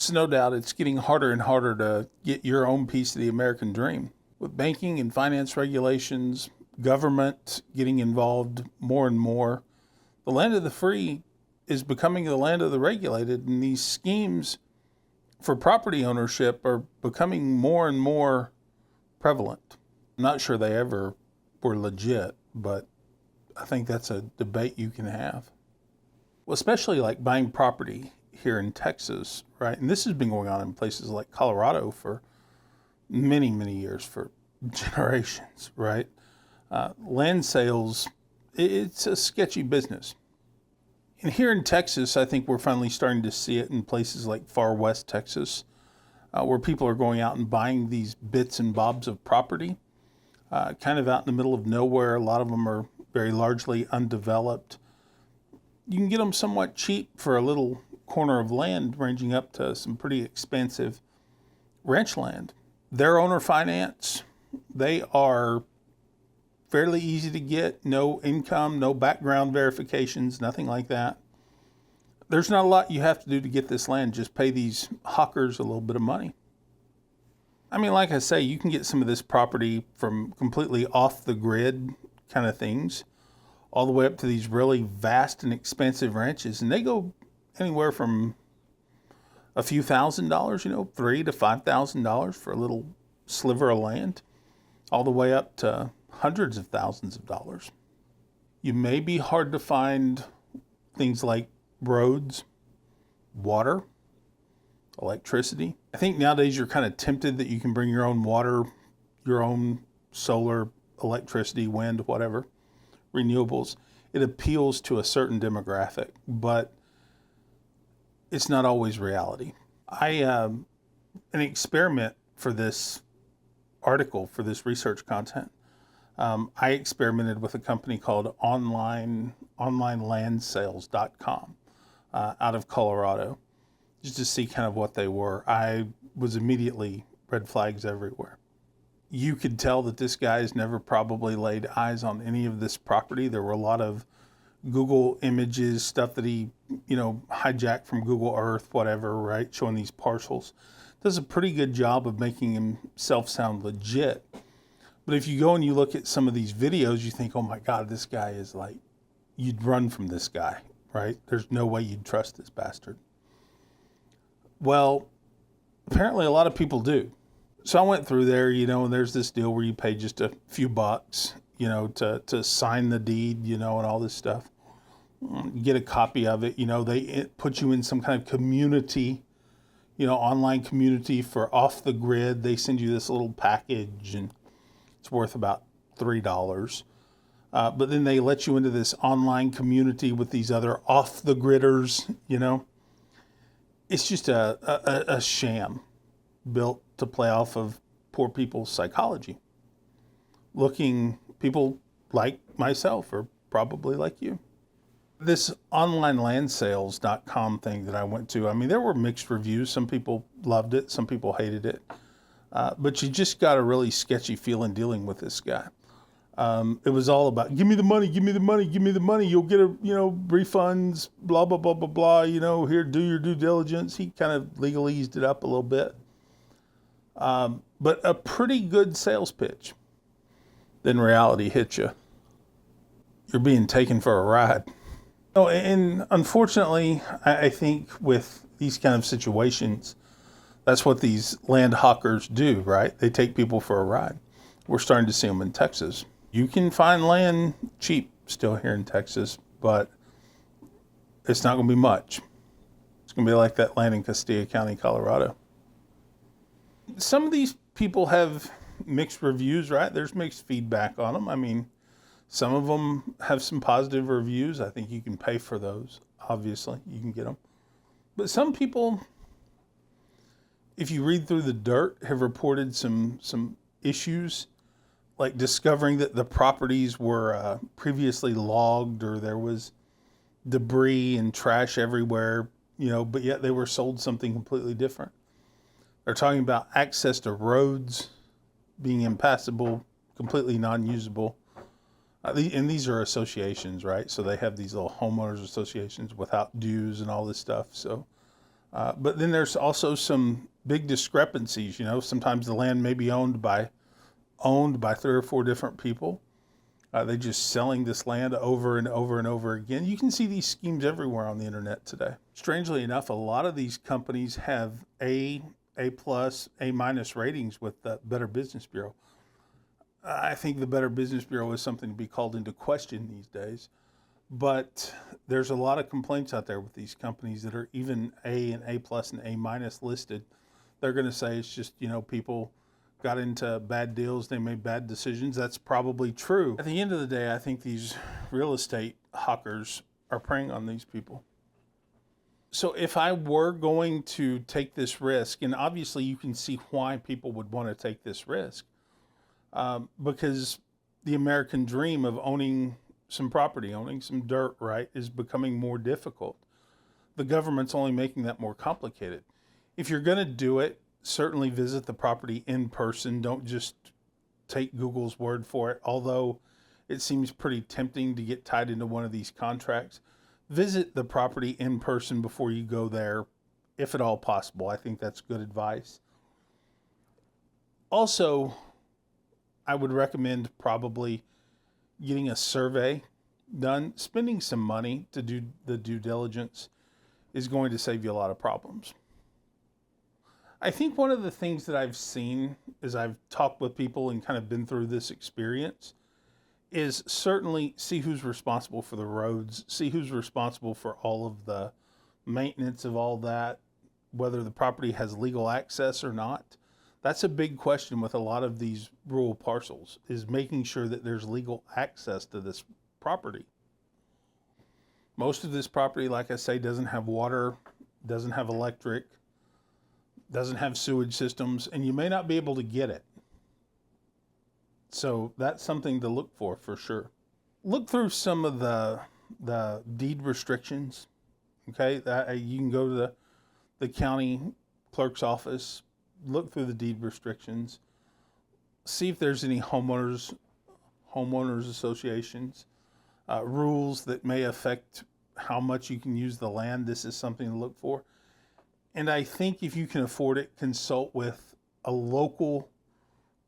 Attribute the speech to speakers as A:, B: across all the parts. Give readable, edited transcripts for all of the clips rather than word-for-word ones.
A: It's no doubt it's getting harder and harder to get your own piece of the American dream. With banking and finance regulations, government getting involved more and more, the land of the free is becoming the land of the regulated, and these schemes for property ownership are becoming more and more prevalent. I'm not sure they ever were legit, but I think that's a debate you can have. Well, especially like buying property here in Texas, right? And this has been going on in places like Colorado for many, many years, for generations, right? Land sales, it's a sketchy business. And here in Texas, I think we're finally starting to see it in places like far west Texas, where people are going out and buying these bits and bobs of property, kind of out in the middle of nowhere. A lot of them are very largely undeveloped. You can get them somewhat cheap for a little corner of land, ranging up to some pretty expansive ranch land. They're owner finance. They are fairly easy to get, no income, no background verifications, nothing like that. There's not a lot you have to do to get this land, just pay these hawkers a little bit of money. I mean, like I say, you can get some of this property from completely off the grid kind of things, all the way up to these really vast and expensive ranches, and they go anywhere from a few $1,000s, $3,000 to $5,000 for a little sliver of land, all the way up to hundreds of thousands of dollars. You may be hard to find things like roads, water, electricity. I think nowadays you're kind of tempted that you can bring your own water, your own solar, electricity, wind, whatever, renewables. It appeals to a certain demographic, but it's not always reality. An experiment for this article, for this research content, I experimented with a company called onlinelandsales.com out of Colorado, just to see kind of what they were. I was immediately red flags everywhere. You could tell that this guy's never probably laid eyes on any of this property. There were a lot of Google images, stuff that he, hijacked from Google Earth, whatever, right? Showing these parcels. Does a pretty good job of making himself sound legit. But if you go and you look at some of these videos, you think, oh my God, this guy is like, you'd run from this guy, right? There's no way you'd trust this bastard. Well, apparently a lot of people do. So I went through there, and there's this deal where you pay just a few bucks, to sign the deed, and all this stuff. Get a copy of it. They put you in some kind of community, online community for off the grid. They send you this little package, and it's worth about $3. But then they let you into this online community with these other off the gridders, It's just a sham built to play off of poor people's psychology. People like myself, or probably like you. This onlinelandsales.com thing that I went to, there were mixed reviews. Some people loved it, some people hated it. But you just got a really sketchy feeling dealing with this guy. It was all about, give me the money, give me the money, give me the money. You'll get refunds, blah, blah, blah, blah, blah. Here, do your due diligence. He kind of legalese it up a little bit. But a pretty good sales pitch. Then reality hits you. You're being taken for a ride. And unfortunately, I think with these kind of situations, that's what these land hawkers do, right? They take people for a ride. We're starting to see them in Texas. You can find land cheap still here in Texas, but it's not going to be much. It's going to be like that land in Castilla County, Colorado. Some of these people have mixed reviews, right? There's mixed feedback on them. Some of them have some positive reviews. I think you can pay for those. Obviously, you can get them. But some people, if you read through the dirt, have reported some issues, like discovering that the properties were previously logged, or there was debris and trash everywhere, but yet they were sold something completely different. They're talking about access to roads being impassable, completely non-usable. And these are associations, right? So they have these little homeowners associations without dues and all this stuff. So But then there's also some big discrepancies. Sometimes the land may be owned by 3 or 4 different people. They're just selling this land over and over and over again. You can see these schemes everywhere on the internet today. Strangely enough, a lot of these companies have A plus, A minus ratings with the Better Business Bureau. I think the Better Business Bureau is something to be called into question these days. But there's a lot of complaints out there with these companies that are even A and A plus and A minus listed. They're going to say it's just, people got into bad deals, they made bad decisions. That's probably true. At the end of the day, I think these real estate hawkers are preying on these people. So if I were going to take this risk, and obviously you can see why people would want to take this risk, because the American dream of owning some property, owning some dirt, right, is becoming more difficult. The government's only making that more complicated. If you're going to do it, certainly visit the property in person. Don't just take Google's word for it, although it seems pretty tempting to get tied into one of these contracts. Visit the property in person before you go there, if at all possible. I think that's good advice. Also, I would recommend probably getting a survey done. Spending some money to do the due diligence is going to save you a lot of problems. I think one of the things that I've seen as I've talked with people and kind of been through this experience is certainly see who's responsible for the roads, see who's responsible for all of the maintenance of all that, whether the property has legal access or not. That's a big question with a lot of these rural parcels, is making sure that there's legal access to this property. Most of this property, like I say, doesn't have water, doesn't have electric, doesn't have sewage systems, and you may not be able to get it. So that's something to look for sure. Look through some of the deed restrictions. Okay, you can go to the county clerk's office, look through the deed restrictions, see if there's any homeowners associations, rules that may affect how much you can use the land. This is something to look for. And I think if you can afford it, consult with a local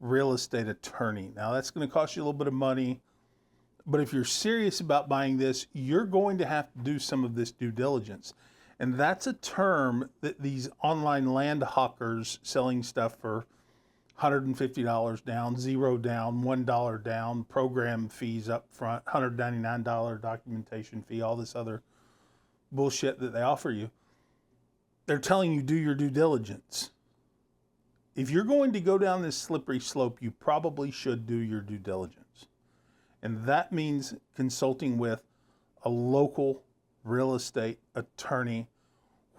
A: real estate attorney. Now, that's going to cost you a little bit of money, but if you're serious about buying this, you're going to have to do some of this due diligence. And that's a term that these online land hawkers selling stuff for $150 down, $0 down, $1 down, program fees up front, $199 documentation fee, all this other bullshit that they offer you. They're telling you do your due diligence. If you're going to go down this slippery slope, you probably should do your due diligence. And that means consulting with a local real estate attorney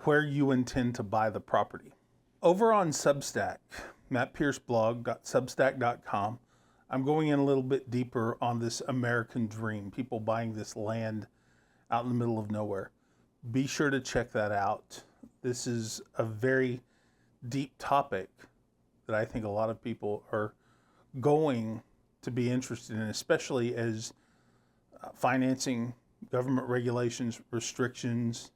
A: where you intend to buy the property. Over on Substack, mattpierceblog.substack.com, I'm going in a little bit deeper on this American dream, people buying this land out in the middle of nowhere. Be sure to check that out. This is a very deep topic that I think a lot of people are going to be interested in, especially as financing, government regulations, restrictions,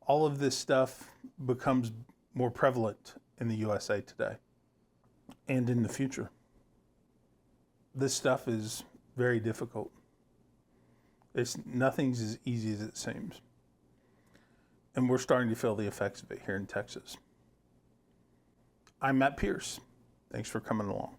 A: all of this stuff becomes more prevalent in the USA today and in the future. This stuff is very difficult. Nothing's as easy as it seems. And we're starting to feel the effects of it here in Texas. I'm Matt Pierce. Thanks for coming along.